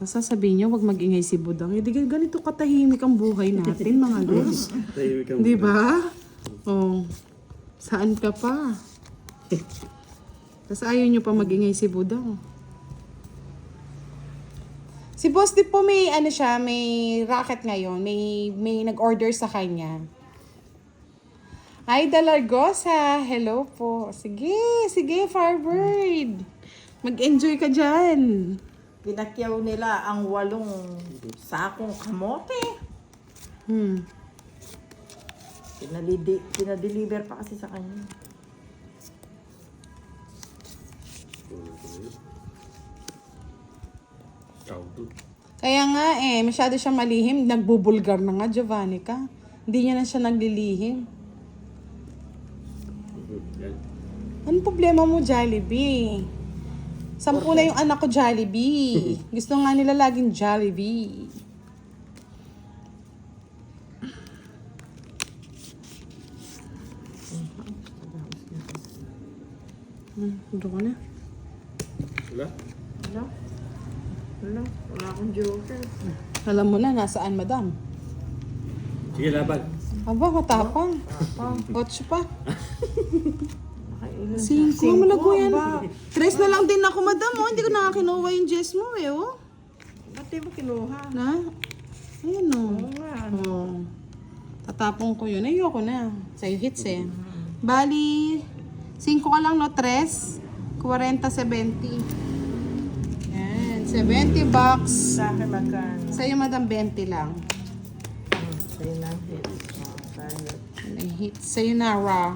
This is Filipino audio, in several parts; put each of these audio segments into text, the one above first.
Tapos sasabihin niyo, wag mag-ingay si Budang. Hindi ganito katahimik ang buhay natin, mga lods. Di ba? Oh, saan ka pa? Tapos ayaw niyo pa mag-ingay si Budang. Si Boss di po may ano siya, may racket ngayon. May nag-order sa kanya. Hi, Dalargosa. Hello po. Sige, Firebird. Mag-enjoy ka dyan. Pinakyaw nila ang 8 sakong kamote. Pinadeliver pa kasi sa kanya. Kaya nga masyado siya malihim. Nagbubulgar na nga, Giovanni ka. Hindi niya na siya naglilihim. Anong problema mo, Jollibee? 10 na yung anak ko, Jollibee. Gusto nga nila laging Jollibee. Doon ka na. Wala? Wala akong joker. Alam mo na, nasaan, madam? Sige, laban. Aba, matapang. 8 pa. Nakailan 5, malago yan. 3 na lang din ako, madam. Oh. Hindi ko nakakinuha yung Jess mo, oh. Ba't di mo kinuha? Na? Ayun, oh. Oo nga. Oh. Tatapong ko yun. Ayoko na. Sa'yo hits, Bali, 5 ka lang, no? 3, 40, 70. Yan. 70 bucks. Sa akin magkano? Sa'yo, madam, 20 lang. Sa'yo na hit. Tayo. May hits. Sa'yo na, raw.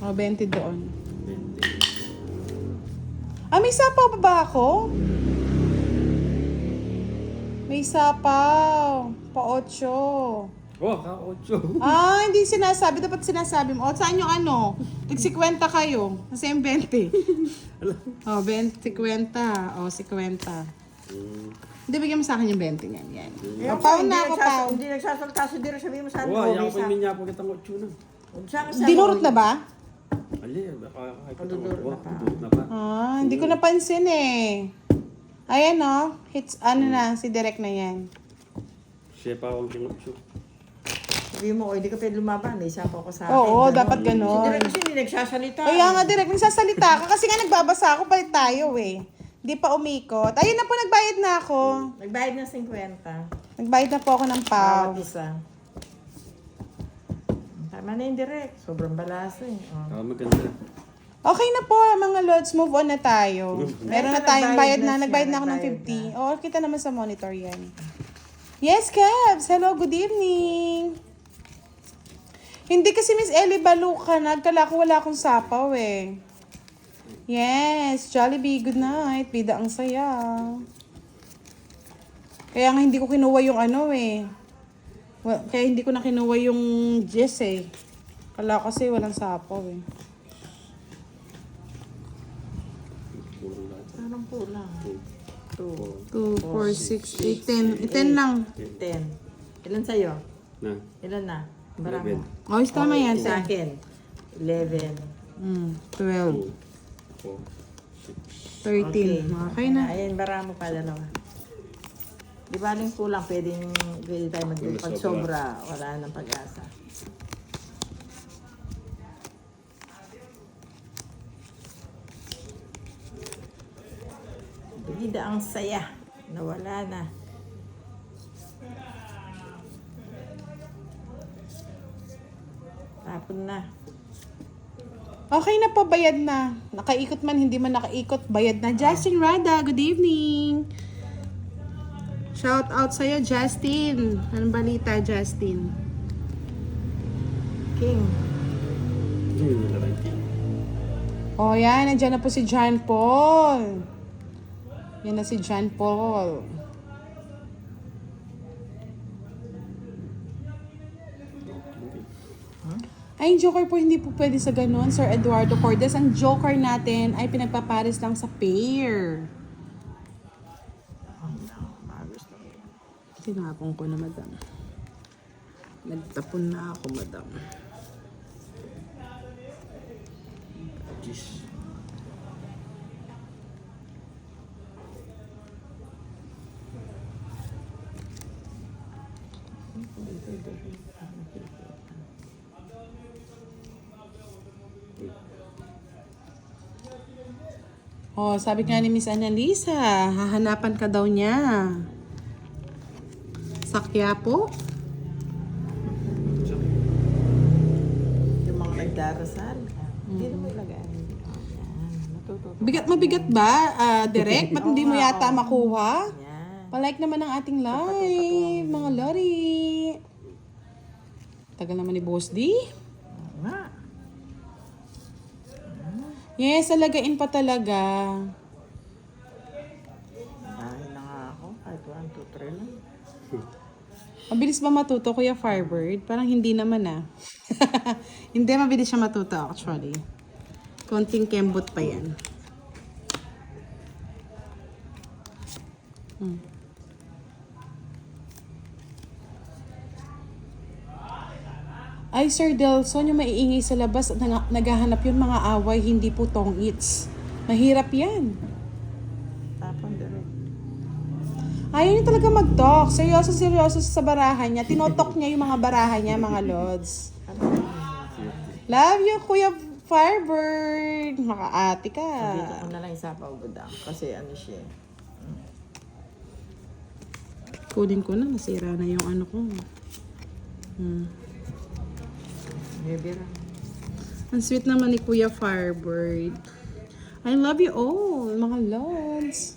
O, 20 doon. May sapaw pa ba ako? May sapaw. Pa-8. Oh, ka-8. Hindi sinasabi. Dapat sinasabi mo. O, saan yung ano? Tig-50 kayo. Kasi yung 20. O, 20, 50. O, 50. Hindi, bigyan mo sa akin yung 20 yan. Yan. O, paon na ako, paon. Hindi nagsasalta si Diro. Sabihin mo saan Oh, mo. yan ko yung minya po kitang 8 na. Dinurot na ba? Ali, kahit Padudurot na pa. na pa. Hindi ko napansin Ayan o. Hits, ano na, si Direk na yan. Siya pa akong king 8. Sabihin mo, hindi ka pwede lumaban. May isa pa ako sa akin. Oo, Ganon. dapat Si ganon. Diro kasi hindi nagsasalita. Kaya nga, Direk, nagsasalita ka. Kasi nga nagbabasa ako, palit tayo Di pa umikot. Ayun na po, nagbayad na ako. Nagbayad ng 50. Nagbayad na po ako ng Bawat PAW. isa. Tama na yung direct. Sobrang balasa Maganda. Okay na po, mga lods. Move on na tayo. Meron na tayong bayad na. Nagbayad na ako ng Nagbayad 50. Oo, kita naman sa monitor yan. Yes, Cabs. Hello, good evening. Hindi kasi Miss Ellie Baluka. Nagkala ko wala akong sapaw Yes, Jollibee, good night. Bida ang saya. Kaya nga hindi ko kinuha yung ano Kaya hindi ko na kinuha yung Jess Kala ko kasi walang sapaw Anong kulang? 2, 4, 2, 6, 8, 10. 10 lang. 10. Ilan sa'yo? Na. Ilan na? Marami. 11. Oh, tama yan. Sa akin. 11. 12, 4, 13. Okay na. Ayun, marami pa dalawa. Di ba aling kulang, pwede tayo mag-pag sobra. Wala nang pag-asa. Bida ang saya. Nawala na. Tapon na. Okay na po, bayad na. Nakaikot man, hindi man nakaikot, bayad na. Justin Rada, good evening. Shout out sa'yo, Justin. Anong balita, Justin? King. Oh, yan. Nandiyan na po si John Paul. Yan na si John Paul. Ay, yung Joker po hindi po pwede sa ganun, Sir Eduardo Cordes. Ang Joker natin ay pinagpapares lang sa pair. Tinapon ko na, madam. Nagtapon na ako, madam. Oh, sabi nga ni Miss Annalisa, hahanapan ka daw niya. Sa Quiapo? Yung mga nagdarasal. Hindi mo ilagay. Yan. Matututo. Mabigat ba, Direk? Ba't hindi mo yata makuha? Yan. Palike naman ang ating live, mga lori. Tagal naman ni Boss D. Oo nga. Yes, alagain pa talaga. Dahil na nga ako. Kahit 1, 2, 3 lang. Mabilis ba matuto, Kuya Firebird? Parang hindi naman ah. Hindi, mabilis siya matuto actually. Konting kembot pa yan. Ay, Sir Delson, yung maiingay sa labas at naghahanap yun mga away, hindi po tong-its. Mahirap yan. Tapon direct. Ayaw niya talaga mag-talk. Seryoso sa barahan niya. Tinotok niya yung mga barahan niya, mga lods. Love you, Kuya Firebird. Makaati ka. Dito ko na lang isa pa ubudang. Kasi ano siya. Kunin ko na, nasira na yung ano ko. Maybe lang. Ang sweet naman ni Kuya Firebird. I love you all, mga lods.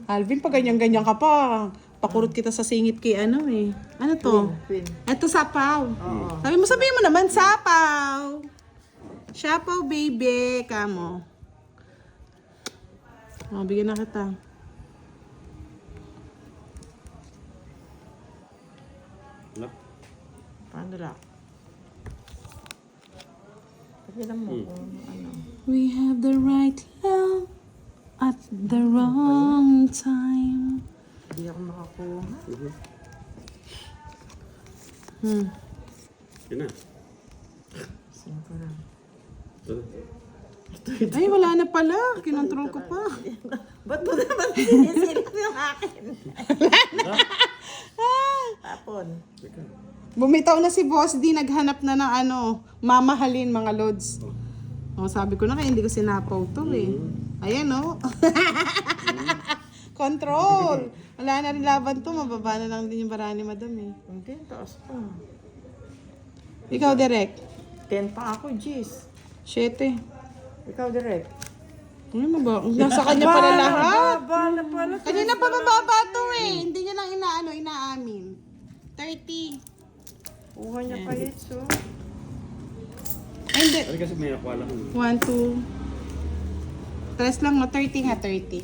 Alvin, pag ganyan-ganyan ka pa, pakurot kita sa singit kay ano eh. Ano to? Queen. Eto, sapaw. Oo. Sabihin mo naman, sapaw. Sapaw, baby. Kamo. Oh, bigyan na kita. Wala. Paano lang? Pagilan mo kung ano. We have the right love at the wrong time. Hindi ako makakuha. Yun na. Sino ko lang. Ito. Ay, wala na pala. Kinontrol ko pa. Ba't mo naman sinisilip yung akin? Tapon. Bumitaw na si Boss D, naghanap na ng ano, mamahalin mga lods. Oh, sabi ko na kaya hindi ko sinapaw to eh. Ayan oh. Control. Wala na rin laban to, mababa na lang din yung bara ni Madam eh. Hindi, taas pa. Ikaw, Direk. 10 pa ako, Gis. 7. Ikaw, direct. Ano ba? Nasa kanya pala lahat. Bala pala. Kanina pa mababa to eh. Hindi niya lang inaamin. 30. Kuha niya pa hits, oh. Ay, hindi. Ano kasi may akwala ko. 1, 2. Tres lang, no? 30 nga, 30.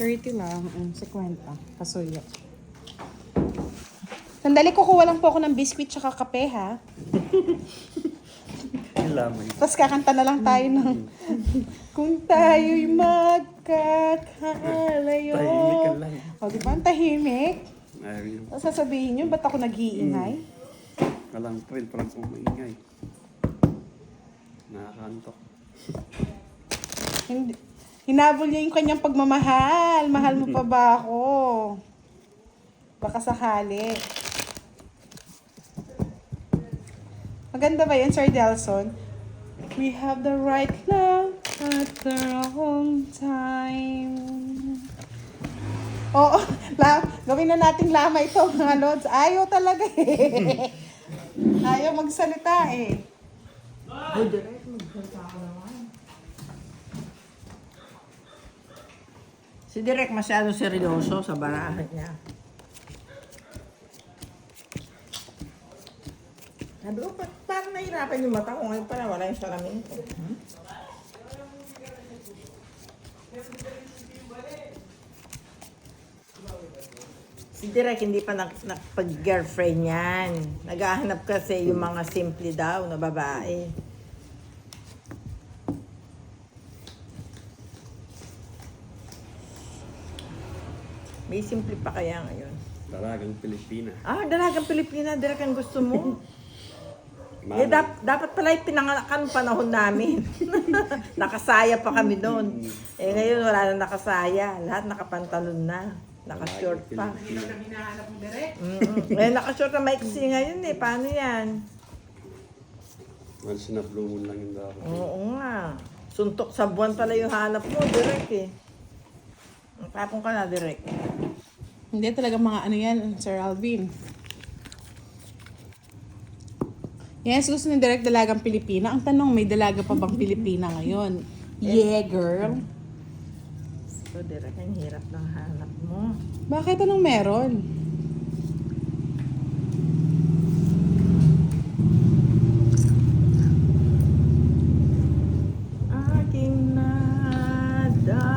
$30 lang. 50. Pasuyo. Sandali, kukuha lang po ako ng biscuit tsaka kape, ha? Yung lamay. Tapos kakanta na lang tayo ng Kung tayo'y magkakalayo. Tahimik ka lang. O, di ba? Ang tahimik. Ayaw yun. Tapos sasabihin nyo, ba't ako nag-iingay? Walang friend, parang kumaingay. Nakakantok. Hindi. Hinabol niya yung kanyang pagmamahal. Mahal mo pa ba ako? Baka sakali. Maganda ba yun, Sir Delson? We have the right love at the wrong time. Oo, gawin na nating lamay ito, mga lods. Ayaw talaga eh. Ayaw magsalita eh. Oh, direct. Magsalita ako naman. Si Direk masyado seryoso sa barahan niya. Sabi ko, parang nahirapan yung mata ko ngayon pala, wala yung salamin ko. Si Direk hindi pa nakapag-girlfriend yan. Naghahanap kasi yung mga simple daw na babae. May simple pa kaya ngayon. Dalagang Pilipina. Ah, dalagang Pilipina, Direk ang gusto mo. Eh, dapat pala pinangalan panahon namin. Nakasaya pa kami doon. Eh, ngayon wala na nakasaya. Lahat nakapantalon na. Nakashort pa. Hinahanap mo direct. Eh, nakashort na maiksi ngayon eh. Paano yan? Once na blue moon lang yung dapat. Oo nga. Suntok sa buwan pala yung hanap mo, direct eh. Tapong ka na, direct. Hindi talaga mga ano yan, Sir Alvin. Yes, gusto ni Direct dalagang Pilipina. Ang tanong, may dalaga pa bang Pilipina ngayon? Yeah, girl. So, direct, ang hirap ng hanap mo. Bakit anong meron? Aking nadarama,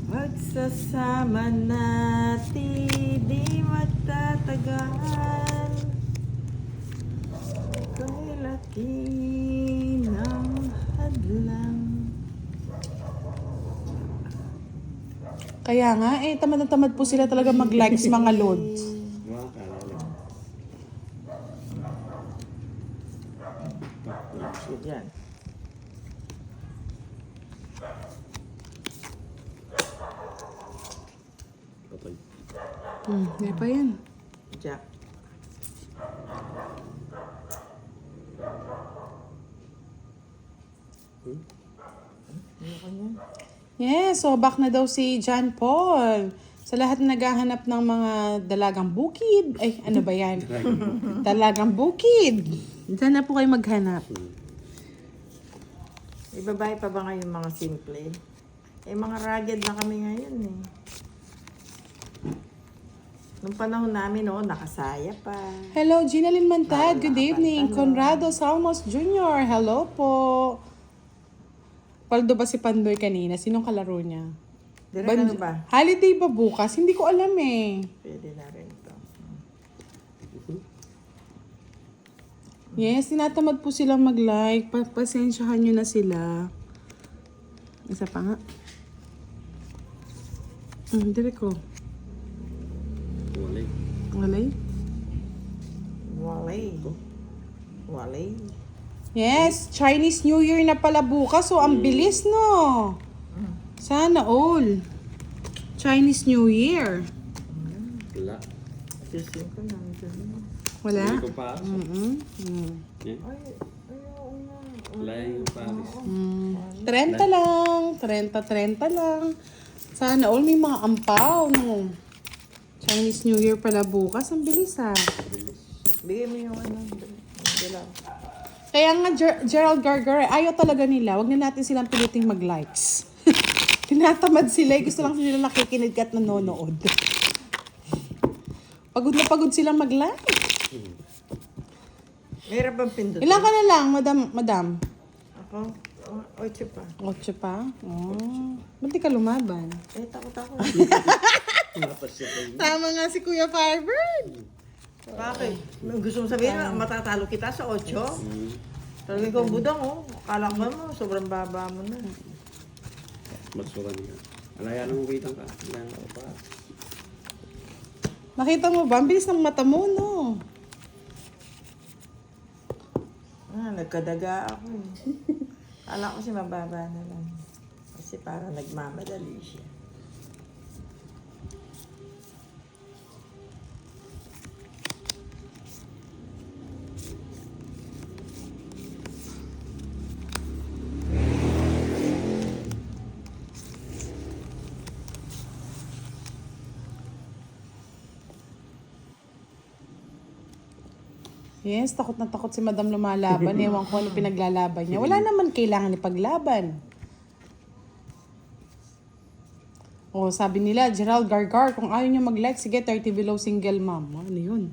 pagsasama natin di magtatagal. Ito'y laki ng hadlang. Kaya nga, tamad na tamad po sila talaga mag-likes mga lods. Mga kalala. Yan. Patay. Hindi pa yan. Jack. Ano ka niyan? Yes, so back na daw si John Paul. Sa lahat na naghahanap ng mga dalagang bukid. Ay, ano ba yan? Dalagang bukid. Diyan na po kayo maghanap. Ibabae pa ba ngayon mga simple? Eh, mga rugged na kami ngayon eh. Nung panahon namin, nakasaya pa. Hello, Ginalyn Mantag. Good evening. Conrado Salmos Jr. Hello po. Paldo ba si Pandoy kanina? Sinong kalaro niya? Direk ano ba? Holiday ba bukas? Hindi ko alam eh. Pwede na rin to. Yes, tinatamad po silang mag-like. Pasensyahan nyo na sila. Isa pa nga. Direk ko. Walay. Walay? Walay. Walay. Yes, Chinese New Year na pala bukas. So, ang bilis, no? Sana all. Chinese New Year. Wala. Tisin ko na. Wala? Hindi ko pa. Yeah. Ay, oo nga. Wala yung Paris. 30 lang. 30 lang. Sana all may mga ampaw, no? Chinese New Year pala bukas. Ang bilis, ha? Bigay mo yung ano. Dilaw. Kaya nga, Gerald Gargar, ayaw talaga nila. Huwag na natin silang piliting mag-likes. Tinatamad sila. Gusto lang sila nakikinig at nanonood. Pagod na pagod silang mag-like. Mayroon bang pindot? Ilan ka na lang, madam? Ako? 8 pa. 8 pa? Oh. Ba't di ka lumaban? Eh, takot ako. Tapos siya kayo. Tama nga si Kuya Firebird. Bakit? Gusto mo sabihin na matatalo kita sa 8? Talaga ikaw budang, Akala ko mo, sobrang baba mo na. Matsura niya. Alaya nang uwitang ka. Alaya nang pa. Nakita mo ba? Ang bilis ng mata mo, no? Nagkadaga ako eh. Akala ko si mababa na lang. Kasi parang nagmamadali siya. Yes, takot na takot si Madam lumalaban. Ewan ko ano pinaglalaban niya. Wala naman kailangan ipaglaban. Oh, sabi nila, Gerald Gargar, kung ayaw niyo mag-like, sige, 30 below single mom. Ano yun?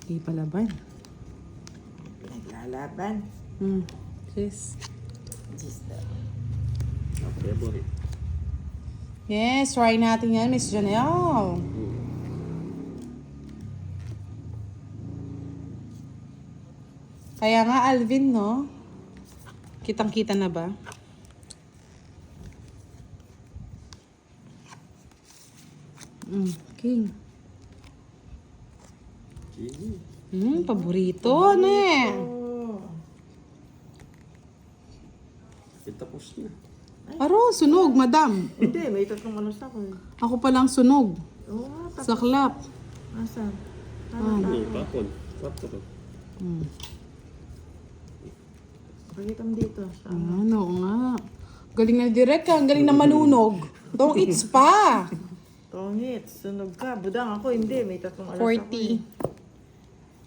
Hindi palaban. Pinaglalaban. Sis. Just Favorite. Yes, try natin yan, Miss Janelle. Kaya nga, Alvin, no? Kitang-kita na ba? King. Gini. Paborito, ano eh. Oh. Tapos na. Aro, sunog, madam. Hindi, may tatlong ano sa akin. Ako palang sunog. Oo, nga, tapos. Saklap. Asan? Hindi, bakod. 4. Pakita mo dito. Ano nga. Galing na direct ka. Ang galing na manunog. Don't eats pa. Tongit, sunog ka. Budang ako, hindi. May tatlong alas ako. 40.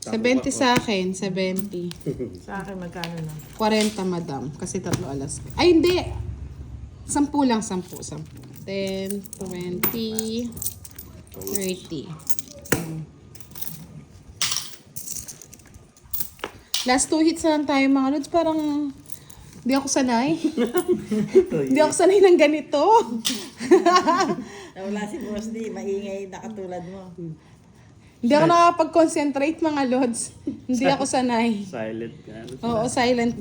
70 sa akin. 70. Sa akin, magkano na? 40, madam. Kasi 3 alas. Ay, hindi. 10 lang. 10. 10, 20, 30. Last 2 hits na lang tayo mga lods. Parang hindi ako sanay. Hindi ako sanay ng ganito. Wala si Boss D, maingay na katulad mo. Hindi ako nakapag-concentrate mga lods. Hindi ako sanay. Silent ka. Oo, silent